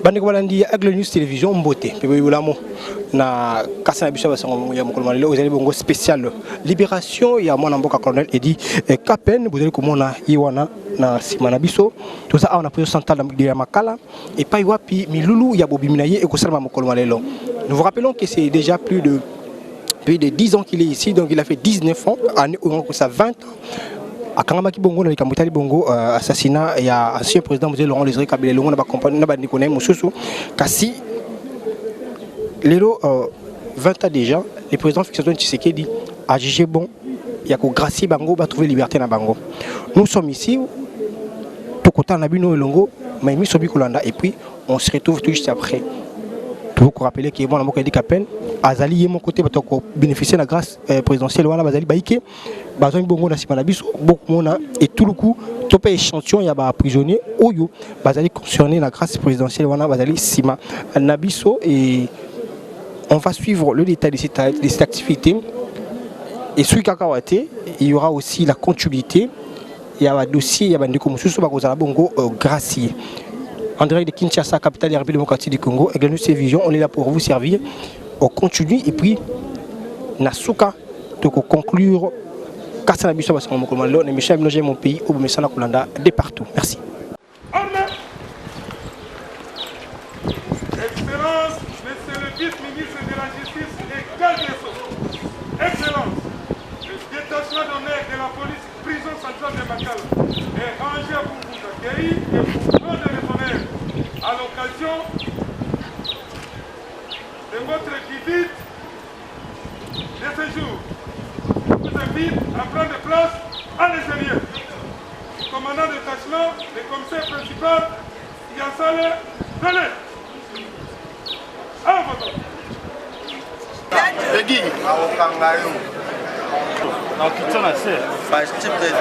Bandi Kobalandi Aigle News Télévision Mbote pe boyulamo na kasana biso basango ya mokolo malelo ozali bongo spécial libération ya mwana mboka colonel Edi Kapen bozali komona iwana na simana biso tout ça on a pris central de Makala et pas wapi milulu ya bobiminaye et kosalama mokolo malelo. Nous vous rappelons que c'est déjà plus de 10 ans qu'il est ici, donc il a fait 19 ans, ça 20 ans. À Kangamaki Bongo, dans les Bongo, assassinat, il y a ancien président Laurent Désiré Kabila, le monde n'a pas compagnie, n'a pas déconné, Moussoussou, Kassi, Lélo, 20 ans déjà, le président Fixation Tshisekedi a jugé bon, il y a que Gracie Bango va trouver liberté dans Bango. Nous sommes ici, tout côté en Abino et Longo, mais mis sur Bikolanda, et puis on se retrouve tout juste après. Vous vous rappelez qu'il y a un Edi Kapen, Azali est mon côté pour bénéficier de la grâce présidentielle. Voilà, Bazali Baïke, Bazali Bongo Nasimanabiso, Bokmona et tout le coup, tout le échantillon, il y a un prisonnier, Oyo, Bazali concerné la grâce présidentielle. Voilà, Bazali Sima Nabiso et on va suivre le détail de cette activité. Et sur Kakawate, il y aura aussi la continuité. Il y a un dossier, il y a un dossier, Bongo gracier. En direct de Kinshasa, capitale de la République démocratique du Congo, avec la télévision, on est là pour vous servir. On continue et puis, Nasuka, pour conclure, Kassana Bissou, parce que mon pays, au Messana Kolanda, de partout. Merci. Excellence, Monsieur le vice-ministre de la Justice et garde des Sceaux. Excellence, le détachement d'honneur de la police prison centrale de Makala est rangé pour vous accueillir et pour prendre les honneurs à l'occasion de votre visite de ce jour. Je vous invite à prendre place à l'extérieur. Commandant de détachement, le commissaire principal, Yansale, venez. À votre. Non, qui t'en a fait? Bah, je suis président.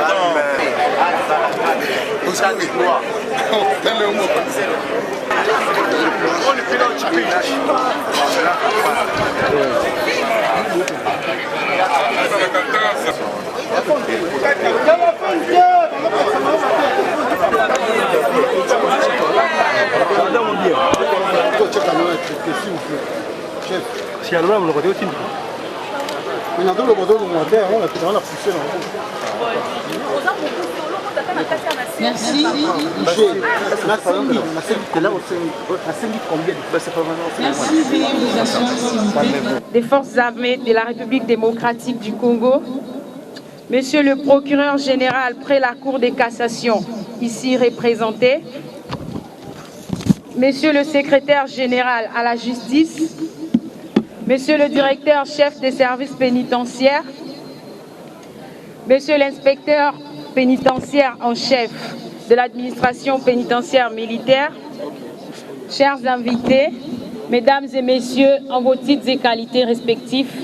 Si alors là, on l'aurait aussi. On a deux le bordel de monter, on a poussé dans le merci. Des forces armées de la République démocratique du Congo, Monsieur le procureur général près la Cour de cassation, ici représenté, Monsieur le secrétaire général à la justice, Monsieur le directeur chef des services pénitentiaires, Monsieur l'inspecteur pénitentiaire en chef de l'administration pénitentiaire militaire, chers invités, mesdames et messieurs, en vos titres et qualités respectifs,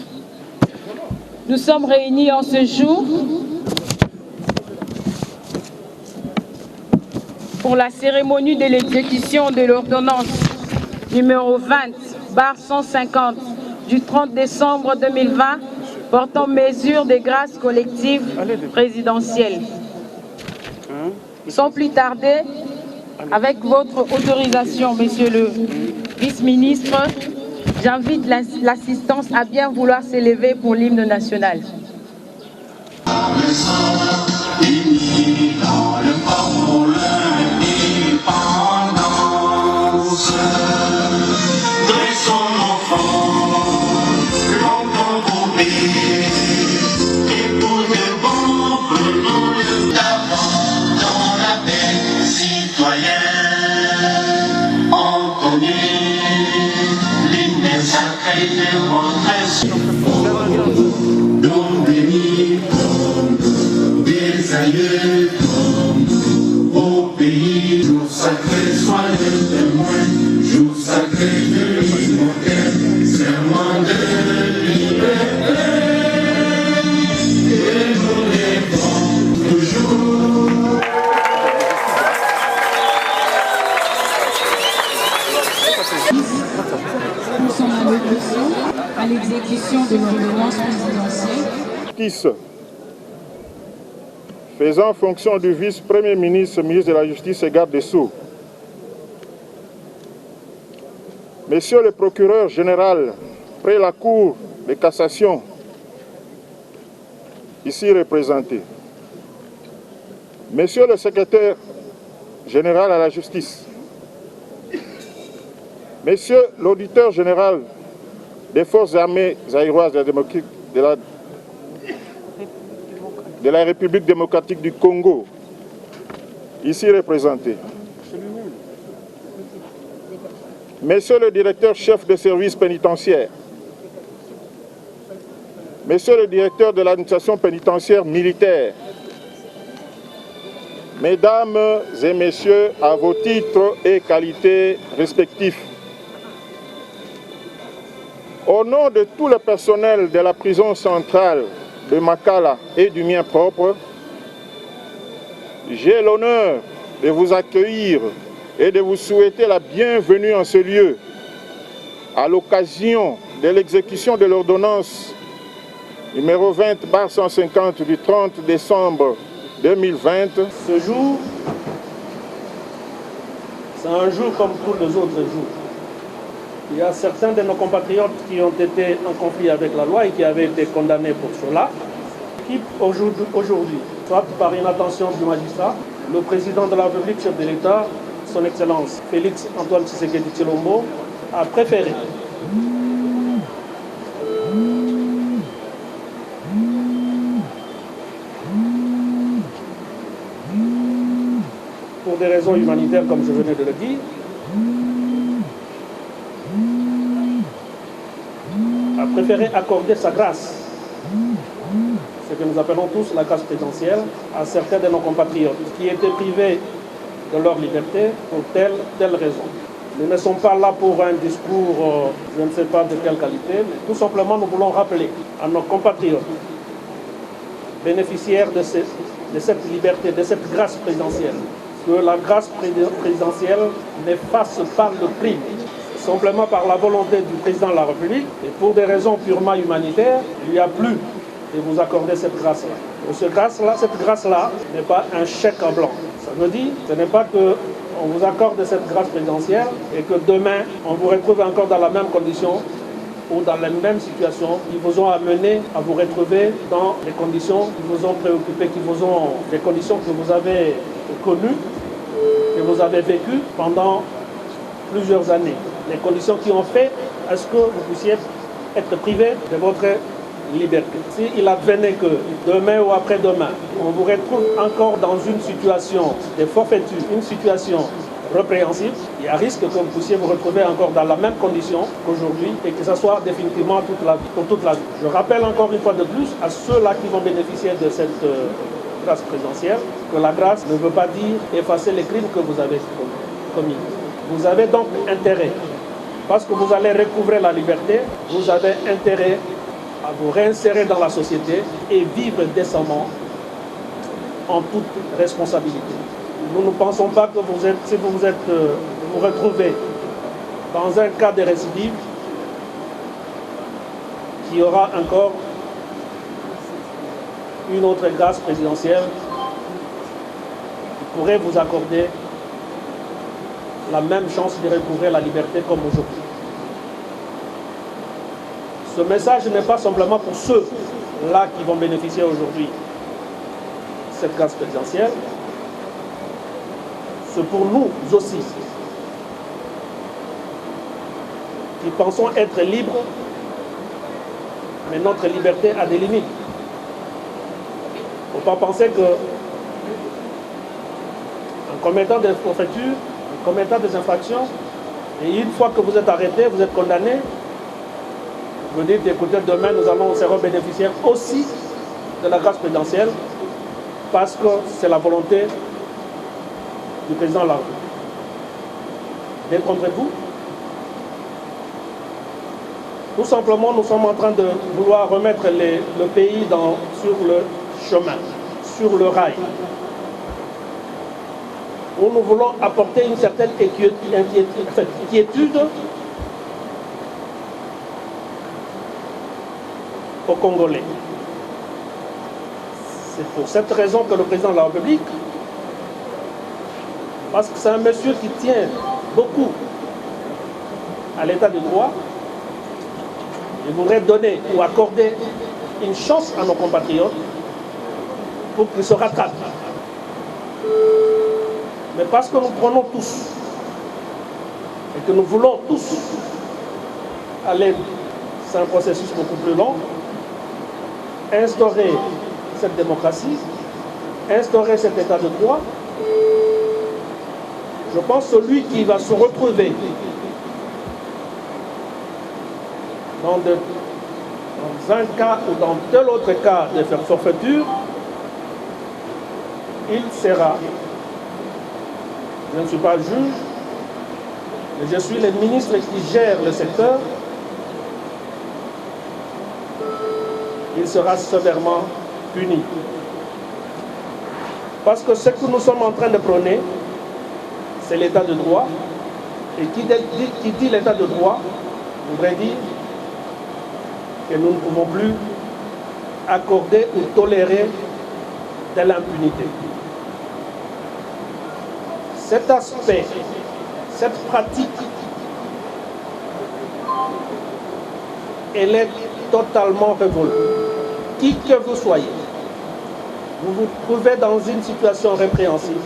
nous sommes réunis en ce jour pour la cérémonie de l'exécution de l'ordonnance numéro 20/150 du 30 décembre 2020 portant mesures de grâce collective présidentielle. Sans plus tarder, avec votre autorisation, Monsieur le vice-ministre, j'invite l'assistance à bien vouloir s'élever pour l'hymne national. Don béni comme des aïeux, comme au pays, jour sacré, soyez témoins, jour sacré de l'immortel, serment de liberté, et nous rêvons toujours. Nous sommes à l'exécution de l'ordonnance présidentielle. Faisant fonction du vice-premier ministre, ministre de la Justice et garde des Sceaux, Monsieur le procureur général, près la Cour de cassation, ici représenté, Monsieur le secrétaire général à la justice, Monsieur l'auditeur général des forces armées zaïroises de la République démocratique du Congo, ici représenté, Monsieur le directeur chef de service pénitentiaire, Monsieur le directeur de l'administration pénitentiaire militaire, Mesdames et Messieurs, à vos titres et qualités respectifs, au nom de tout le personnel de la prison centrale de Makala et du mien propre, j'ai l'honneur de vous accueillir et de vous souhaiter la bienvenue en ce lieu, à l'occasion de l'exécution de l'ordonnance numéro 20/150 du 30 décembre 2020. Ce jour, c'est un jour comme tous les autres jours. Il y a certains de nos compatriotes qui ont été en conflit avec la loi et qui avaient été condamnés pour cela, qui aujourd'hui, soit par inattention du magistrat, le président de la République, chef de l'État, son Excellence Félix Antoine Tshisekedi Tshilombo, a préféré pour des raisons humanitaires, comme je venais de le dire, a préféré accorder sa grâce, ce que nous appelons tous la grâce présidentielle, à certains de nos compatriotes qui étaient privés de leur liberté pour telle raison. Nous ne sommes pas là pour un discours, je ne sais pas de quelle qualité, mais tout simplement nous voulons rappeler à nos compatriotes bénéficiaires de cette liberté, de cette grâce présidentielle, que la grâce présidentielle n'efface pas le crime. Simplement par la volonté du président de la République, et pour des raisons purement humanitaires, il lui a plu de vous accorder cette grâce-là. Cette grâce-là n'est pas un chèque en blanc. Ça veut dire, ce n'est pas qu'on vous accorde cette grâce présidentielle et que demain, on vous retrouve encore dans la même condition ou dans la même situation qui vous ont amené à vous retrouver dans les conditions qui vous ont préoccupé, des conditions que vous avez connues, que vous avez vécues pendant plusieurs années. Les conditions qui ont fait à ce que vous puissiez être privé de votre liberté. S'il advenait que demain ou après-demain, on vous retrouve encore dans une situation de forfaiture, une situation répréhensible, il y a risque que vous puissiez vous retrouver encore dans la même condition qu'aujourd'hui et que ce soit définitivement pour toute la vie. Je rappelle encore une fois de plus à ceux-là qui vont bénéficier de cette grâce présidentielle que la grâce ne veut pas dire effacer les crimes que vous avez commis. Vous avez donc intérêt, parce que vous allez recouvrer la liberté, vous avez intérêt à vous réinsérer dans la société et vivre décemment en toute responsabilité. Nous ne pensons pas que si vous vous retrouvez dans un cas de récidive, qu'il y aura encore une autre grâce présidentielle qui pourrait vous accorder la même chance de recouvrer la liberté comme aujourd'hui. Ce message n'est pas simplement pour ceux-là qui vont bénéficier aujourd'hui de cette grâce présidentielle, c'est pour nous aussi, qui pensons être libres, mais notre liberté a des limites. Il ne faut pas penser que en commettant des forfaitures, en commettant des infractions, et une fois que vous êtes arrêté, vous êtes condamné, vous dites, écoutez, demain nous serons bénéficiaires aussi de la grâce présidentielle, parce que c'est la volonté du président de la République. Détromperez-vous. Tout simplement, nous sommes en train de vouloir remettre le pays sur le chemin, sur le rail, où nous voulons apporter une certaine quiétude aux Congolais. C'est pour cette raison que le président de la République, parce que c'est un monsieur qui tient beaucoup à l'état de droit, je voudrais donner ou accorder une chance à nos compatriotes pour qu'ils se rattrapent. Mais parce que nous prenons tous et que nous voulons tous aller, c'est un processus beaucoup plus long, instaurer cette démocratie, instaurer cet état de droit, je pense que celui qui va se retrouver dans un cas ou dans tel autre cas de forfaiture, il sera, je ne suis pas juge, mais je suis le ministre qui gère le secteur, il sera sévèrement puni. Parce que ce que nous sommes en train de prôner, c'est l'état de droit. Et qui dit l'état de droit, voudrait dire que nous ne pouvons plus accorder ou tolérer de l'impunité. Cet aspect, cette pratique, elle est totalement révolue. Qui que vous soyez, vous vous trouvez dans une situation répréhensible.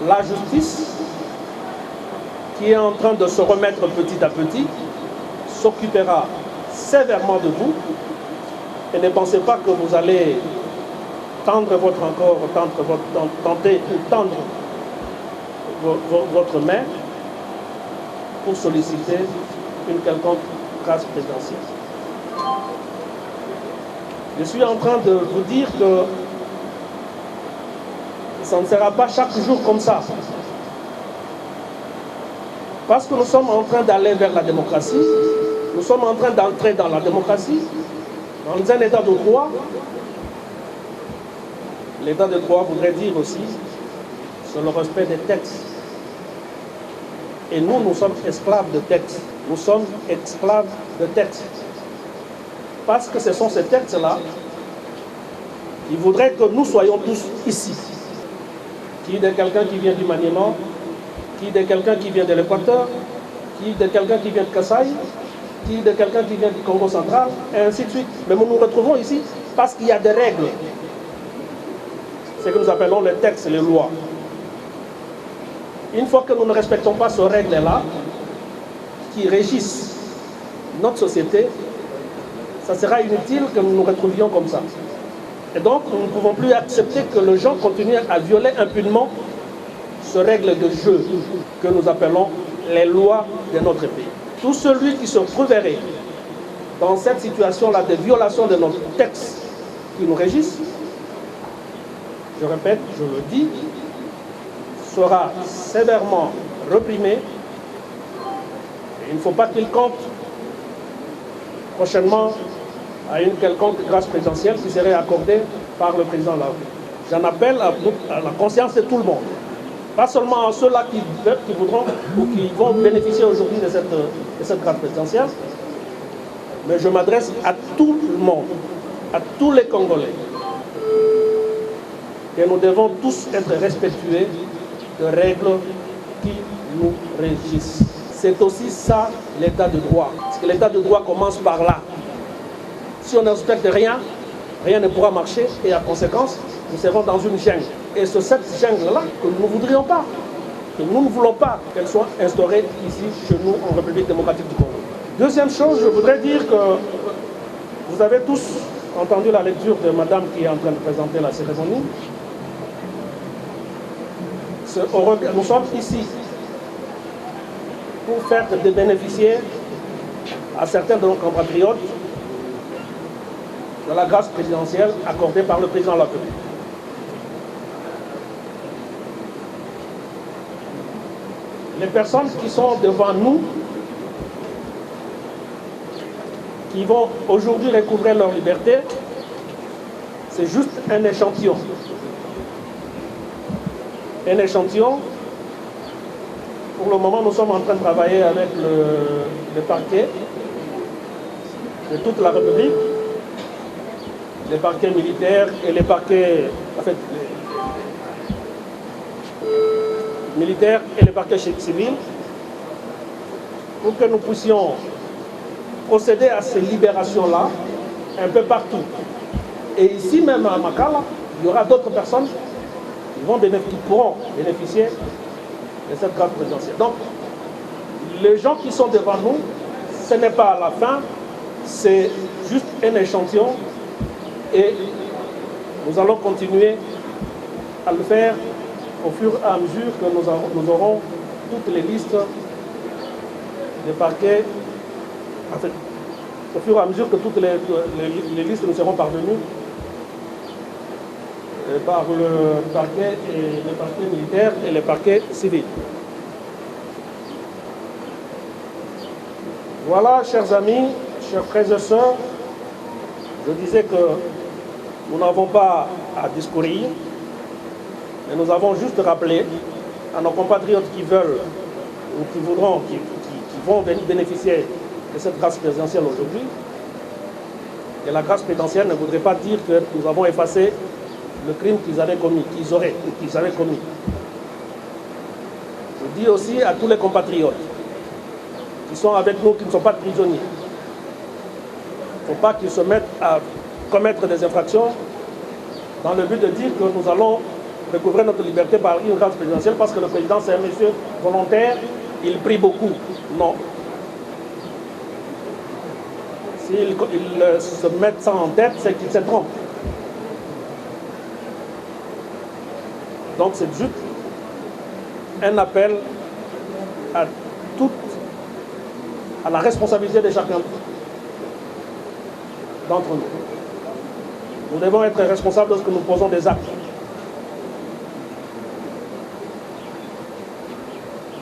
La justice, qui est en train de se remettre petit à petit, s'occupera sévèrement de vous. Et ne pensez pas que vous allez tendre votre votre main pour solliciter une quelconque grâce présidentielle. Je suis en train de vous dire que ça ne sera pas chaque jour comme ça. Parce que nous sommes en train d'aller vers la démocratie, nous sommes en train d'entrer dans la démocratie, dans un état de droit. L'état de droit voudrait dire aussi sur le respect des textes. Et nous sommes esclaves de textes. Nous sommes esclaves de textes. Parce que ce sont ces textes-là qui voudraient que nous soyons tous ici. Qui de quelqu'un qui vient du Maniement, qui de quelqu'un qui vient de l'Équateur, qui de quelqu'un qui vient de Kasaï, qui de quelqu'un qui vient du Congo central, et ainsi de suite. Mais nous nous retrouvons ici parce qu'il y a des règles. C'est ce que nous appelons les textes, les lois. Une fois que nous ne respectons pas ces règles-là, qui régissent notre société, ça sera inutile que nous nous retrouvions comme ça. Et donc, nous ne pouvons plus accepter que les gens continuent à violer impunément ces règles de jeu que nous appelons les lois de notre pays. Tout celui qui se trouverait dans cette situation-là de violation de nos textes qui nous régissent, je répète, je le dis, sera sévèrement réprimé. Et il ne faut pas qu'il compte prochainement à une quelconque grâce présidentielle qui serait accordée par le président de la République. J'en appelle à la conscience de tout le monde. Pas seulement à ceux-là qui voudront ou qui vont bénéficier aujourd'hui de cette grâce présidentielle, mais je m'adresse à tout le monde, à tous les Congolais. Et nous devons tous être respectueux de règles qui nous régissent. C'est aussi ça l'état de droit. Parce que l'état de droit commence par là. Si on ne respecte rien, rien ne pourra marcher et à conséquence, nous serons dans une jungle. Et c'est cette jungle-là que nous ne voudrions pas, que nous ne voulons pas qu'elle soit instaurée ici, chez nous, en République démocratique du Congo. Deuxième chose, je voudrais dire que vous avez tous entendu la lecture de madame qui est en train de présenter la cérémonie. Nous sommes ici pour faire de bénéficier à certains de nos compatriotes de la grâce présidentielle accordée par le président de la République. Les personnes qui sont devant nous, qui vont aujourd'hui recouvrer leur liberté, c'est juste un échantillon. Un échantillon. Pour le moment, nous sommes en train de travailler avec le parquet de toute la République, les parquets militaires et les parquets, militaires et les parquets civils. pour que nous puissions procéder à ces libérations-là un peu partout. Et ici même à Makala, il y aura d'autres personnes qui pourront bénéficier de cette grâce présidentielle. Donc, les gens qui sont devant nous, ce n'est pas la fin, c'est juste un échantillon et nous allons continuer à le faire au fur et à mesure que nous aurons toutes les listes des parquets, enfin, au fur et à mesure que toutes les listes nous seront parvenues par le parquet et les parquets militaires et les parquets civils. Voilà, chers amis, chers frères et sœurs, je disais que nous n'avons pas à discourir, mais nous avons juste rappelé à nos compatriotes qui veulent ou qui voudront, qui vont bénéficier de cette grâce présidentielle aujourd'hui. Et la grâce présidentielle ne voudrait pas dire que nous avons effacé le crime qu'ils avaient commis, qu'ils avaient commis. Je dis aussi à tous les compatriotes qui sont avec nous, qui ne sont pas prisonniers, il ne faut pas qu'ils se mettent à commettre des infractions dans le but de dire que nous allons recouvrer notre liberté par une grâce présidentielle parce que le président c'est un monsieur volontaire, il prie beaucoup. Non. S'ils se mettent ça en tête, c'est qu'ils se trompent. Donc c'est juste un appel à la responsabilité de chacun d'entre nous. Nous devons être responsables lorsque nous posons des actes.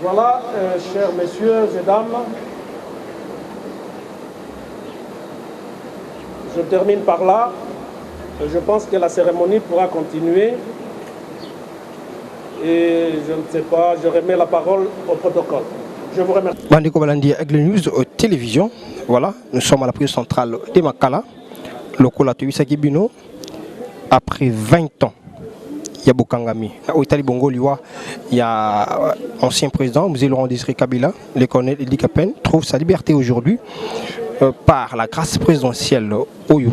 Voilà, chers messieurs et dames, je termine par là. Je pense que la cérémonie pourra continuer. Et je ne sais pas, je remets la parole au protocole. Je vous remercie. Bandeko Balandi avec les news télévision. Voilà, nous sommes à la prise centrale de Makala. Le Kolatui Sakibino. Après 20 ans, il y a Bokangami. Au Italie Bongo, il y a ancien président, M. Laurent Désiré Kabila, le colonel Edi Kapen, trouve sa liberté aujourd'hui par la grâce présidentielle. Oyo.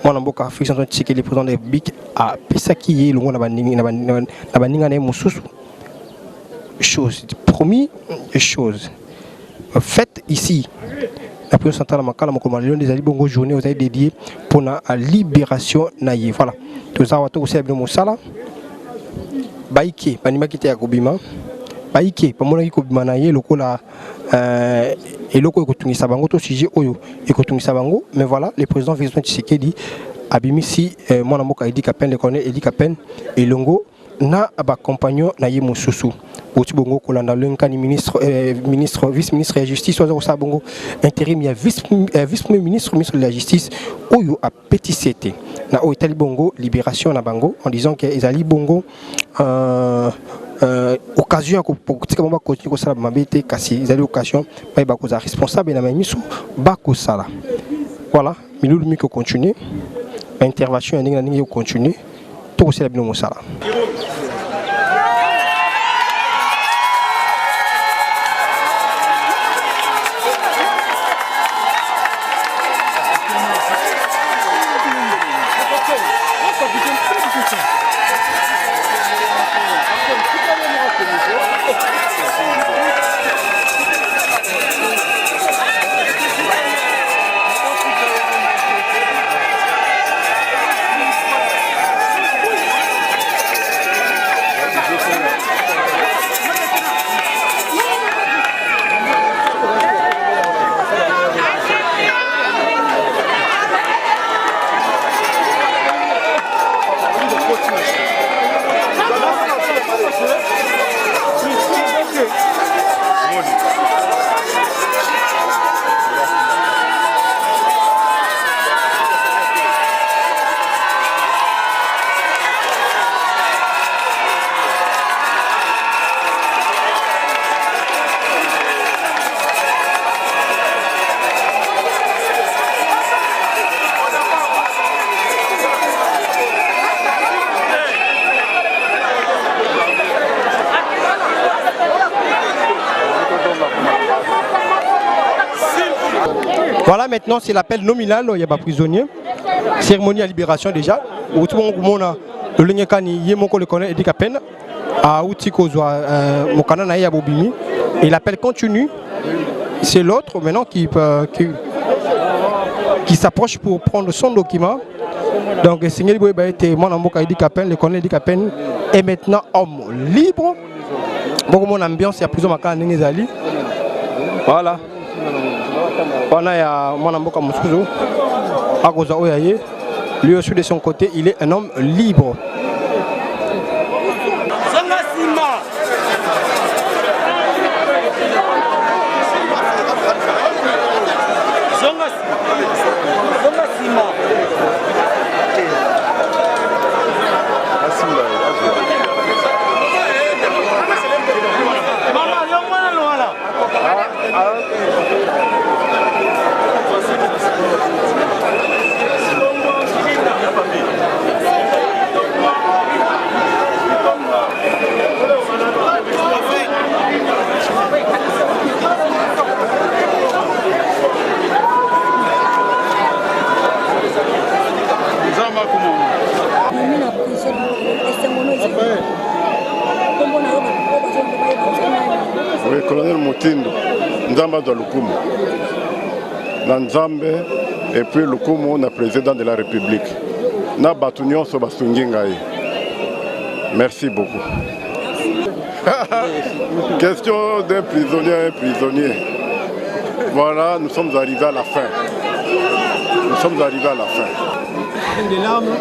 Moi, je suis en train de dire que le président de la République a Pisaki, le monde n'a chose. Promis, chose. Faites ici. La prise centrale de Makala, des Ali Bongo journée aux dédiée pour la libération naïe. Voilà. Tout ça, aussi à Moussala. Baïké, Banima qui était à Kobima. Baïké, Pamona qui Kobima naïe, le coup là. Et le coup est Sabango, tout sujet Oyo. Et Sabango, mais voilà, le président Vincent Tshisekedi Abimisi, mon amour Edi Kapen, le colonel Edi Kapen et Longo, na compagnon naïe Moussoussou. Bongo Kolanda Lenkani ministre vice-ministre de la justice soit Bongo intérim il y a vice-premier ministre de la justice Oyo a petit CT na Italie Bongo libération na Bango en disant que Ezali Bongo occasion pour que on continuer comme ça mabete kasi Ezali occasion pas ba cause responsable na miso ba sala voilà milulu miko continuer intervention ndinga continuer to ko sala bino mosala. Voilà, maintenant c'est l'appel nominal, il y a pas prisonnier. Cérémonie à libération déjà. Où tout le monde a le Lignekani, Yemoko le connaît, Eddie Kapen, à Outikozoa, Mokana Naïa Bobimi. Et l'appel continue. C'est l'autre maintenant qui s'approche pour prendre son document. Donc, Seigneur Boyba était mon amour Eddie Kapen, le connaît Eddie Kapen, est maintenant homme libre. Beaucoup mon ambiance, il y a plusieurs makana Nengezali. Voilà. On a mon amour Kamoussouzo. Agoza Oyaye. Lui aussi de son côté, il est un homme libre. Oui, colonel Moutindo, Nzamba de Lukumu. Nzambe et puis Lukumu, on a président de la République. Na Batunion Sobasungingaï. Merci beaucoup. Question d'un prisonnier à un prisonnier. Voilà, nous sommes arrivés à la fin. Nous sommes arrivés à la fin. Des larmes.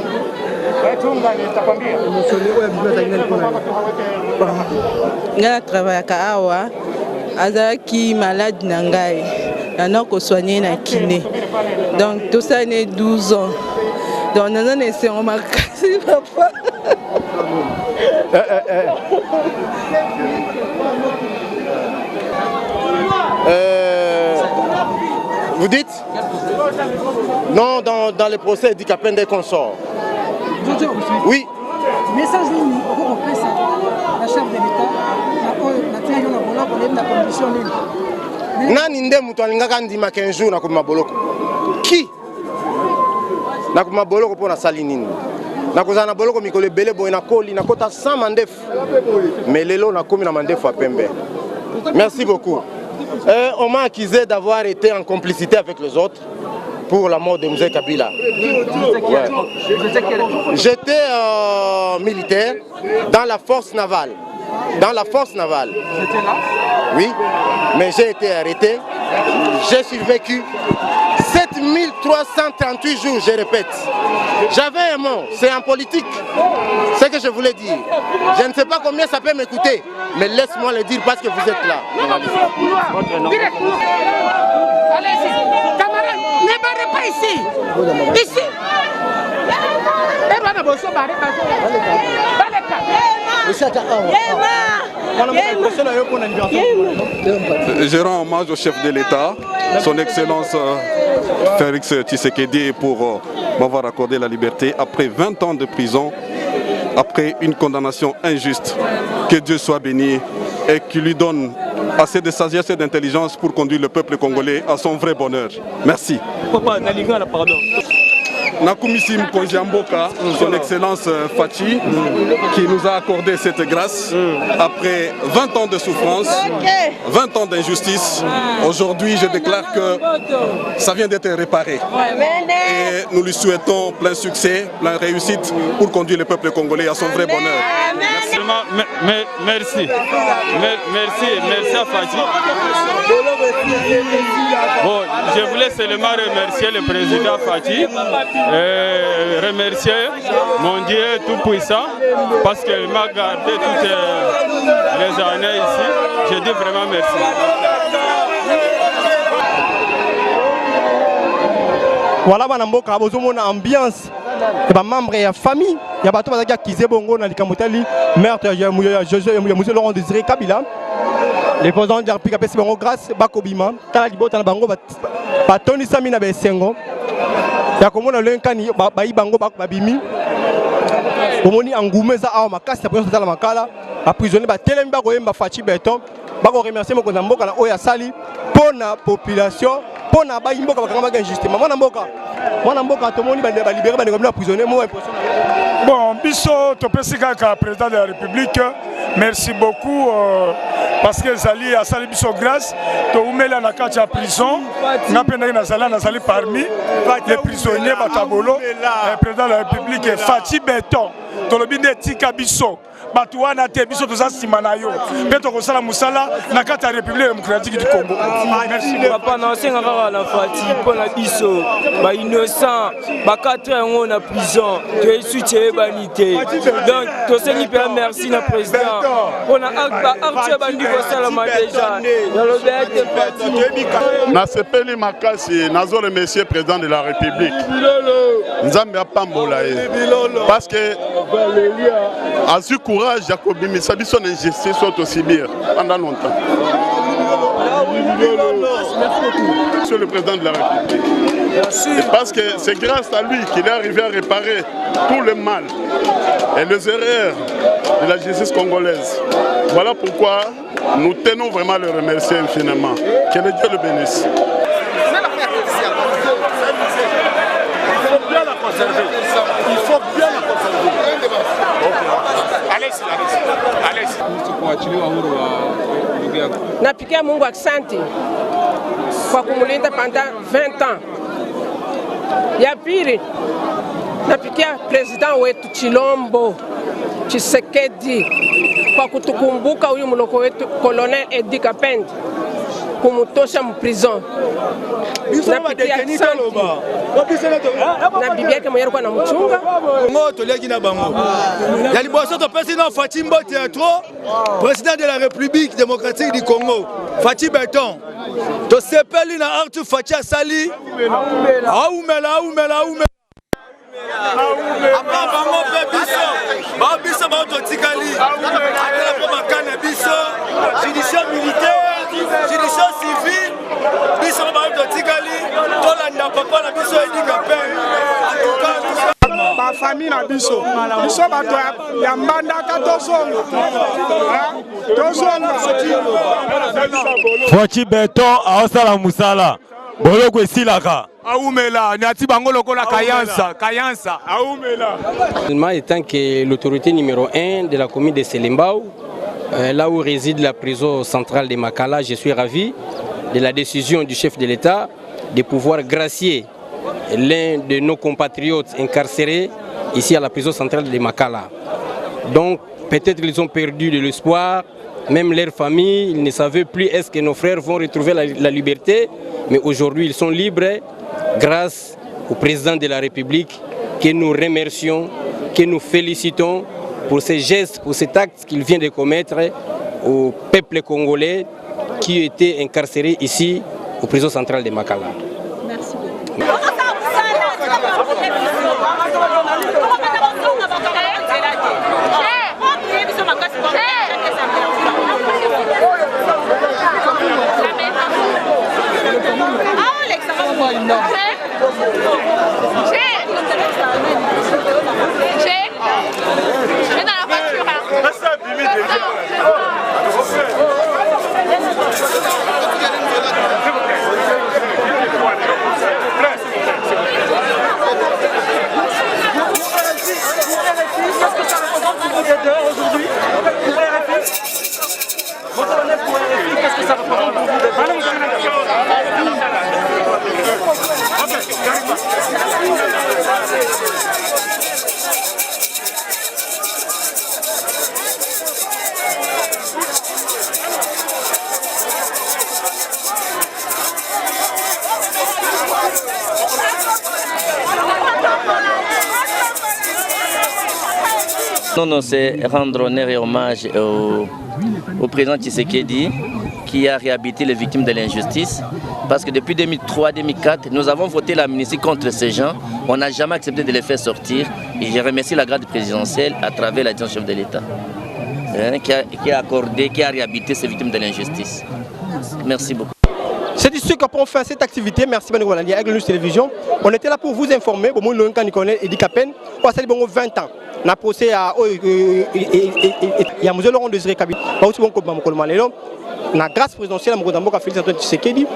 Nga travaillaka awa azalaki malade na ngai nana kosoigner na kiné donc tout ça n'est 12 ans donc nana nesengo makasi papa. Vous dites? Non, dans le procès Eddie Kapen des consorts. Oui. Message pour la chef de l'État, Nani nde mutu alingaka ndima 15 jours na kuma boloko? Qui? Na kuma boloko pona sali nini? Na kozana na boloko mikolo ebele boye na koli na kota 100 mandefu. Mais lelo na komi na mandefu à pembe. Merci beaucoup. On m'a accusé d'avoir été en complicité avec les autres pour la mort de Mzee Kabila. Ouais. J'étais militaire dans la force navale. Dans la force navale. J'étais là? Oui, mais j'ai été arrêté. J'ai survécu 7338 jours, je répète. J'avais un mot, c'est en politique. C'est ce que je voulais dire. Je ne sais pas combien ça peut m'écouter, mais laisse-moi le dire parce que vous êtes là. Allez-y, camarades, ne barrez pas ici. Ici. Je rends hommage au chef de l'État, son Excellence Félix Tshisekedi, pour m'avoir accordé la liberté après 20 ans de prison, après une condamnation injuste. Que Dieu soit béni et qu'il lui donne assez de sagesse et d'intelligence pour conduire le peuple congolais à son vrai bonheur. Merci. Nakumisi Mkonzi Mboka, son Excellence Fachi, qui nous a accordé cette grâce après 20 ans de souffrance, 20 ans d'injustice. Aujourd'hui, je déclare que ça vient d'être réparé. Et nous lui souhaitons plein succès, plein réussite pour conduire le peuple congolais à son vrai bonheur. Merci. Merci à Fachi. Bon, je voulais seulement remercier le président Fachi. Remercier mon Dieu tout-puissant parce qu'il m'a gardé toutes les années ici. Je dis vraiment merci. Voilà, Manamboka, vous avez une ambiance. Il y a des membres de la famille. Il y a des gens qui sont bongo dans le Kamotali. Meurtre, il y a M. Laurent Désiré Kabila. Les présidents de la République appellent Bango grâce Bakobima. Talalibo, Tanabango, Batoni Samina Bessengo. Il y a comme on a l'encani, Baïbango, Babimi. Omoni Angoumeza a makasi, la présidence de la Makala. A prisonnier, Telemba, Goyemba, Fachi Beton. Bako remercier mon Konamboka, Oya Sali, pour la population. pour na ba imboka bakanga injustement mwana mboka to moni ba libérer ba ngomna prisonnier mo impression. Bon, biso topesi kaka président de la République. Merci beaucoup parce que Zali a sali biso grâce to umela na kati ya prison na pena na Zali parmi les prisonniers batabolo président de la République Fati Beton to lobinde tika biso Batouana te biso toza sima na yo peto ko sala musala na kati ya République démocratique du Congo. Merci papa na senga kaka na Fati pour la biso ba innocent ba 4 ans on a prison to soutien banité donc to sengi pe merci na président on a acte bandi ko sala ma déjà dans le de Fati na sepeli makasi nazo remercier président de la République Nzambe apambola parce que a su courage Jacobi mais ça biso injustice aussi bien pendant longtemps. Monsieur le président de la République. Et parce que c'est grâce à lui qu'il est arrivé à réparer tout le mal et les erreurs de la justice congolaise. Voilà pourquoi nous tenons vraiment à le remercier infiniment. Que le Dieu le bénisse. Il faut bien la conserver. Napigia Mungu asante kwa kumulinda pendant 20 ans. Ya pili napigia president wetu Chilombo Tshisekedi kwa kutukumbuka huyu mloko wetu Colonel Edi Kapende kumutosha mprison. Napigia na bibi yake mwenyewe kwa na mchunga moto leki na bango ya liboso to président Fati Mbote Atro président de la République démocratique du Congo Fati Beton to sepeli na Arthur Fati Asali aumela bango pe biso ba to tikali akala pe makana biso judiciaire militaire judiciaire civil biso ba to tikali tolanda papa na biso Edi Kapende ba famille na biso bato ya mbandaka tozonga Fati Beton aosala musala boloko esilaka aumela nati bango lokola kayansa aumela. Étant que l'autorité numéro 1 de la commune de Selembao, là où réside la prison centrale de Makala, je suis ravi de la décision du chef de l'État de pouvoir gracier l'un de nos compatriotes incarcérés ici à la prison centrale de Makala. Donc peut-être qu'ils ont perdu de l'espoir, même leur famille, ils ne savaient plus est-ce que nos frères vont retrouver la liberté, mais aujourd'hui ils sont libres grâce au président de la République que nous remercions, que nous félicitons pour ces gestes, pour cet acte qu'il vient de commettre au peuple congolais qui était incarcéré ici aux prisons centrales de Makala. Merci beaucoup. Non, c'est rendre honneur et hommage au président Tshisekedi qui a réhabilité les victimes de l'injustice. Parce que depuis 2003-2004, nous avons voté l'amnistie contre ces gens. On n'a jamais accepté de les faire sortir. Et je remercie la garde présidentielle à travers la direction chef de l'État qui a accordé, qui a réhabilité ces victimes de l'injustice. Merci beaucoup. C'est ici qu'on fait cette activité. Merci beaucoup avec la télévision. On était là pour vous informer. Bon, nous sommes Edi Kapende. On a 20 ans. On a procès à il y a Laurent Désiré Kabila. On a grâce présidentielle à Félix Antoine Tshisekedi.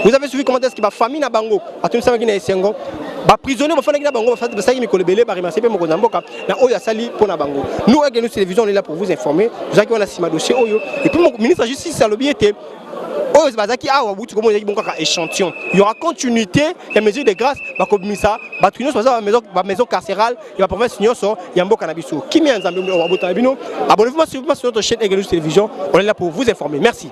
Vous avez suivi comment est-ce que la famille na bango a tenu ça qui na sengo ba prisonnier ba fana ki na bango ba fa ba saki mikolo belé ba remercier pe mokonza mboka na oyo sali pour na bango. Nous avec nous télévision on est là pour vous informer. Vous avez on a sima dossier oyo et puis mon ministre de la justice a lobby était oyo bazaki awa butu comme on dit bon kaka échantillon. Il y aura continuité et mesures de grâce ba komisa ba tribunal soit ba maison carcérale et ba province nyonso ya mboka na biso. Kimi ya nzambe wa bota bino. Abonnez-vous sur notre chaîne Egenus Télévision. On est là pour vous informer. Merci.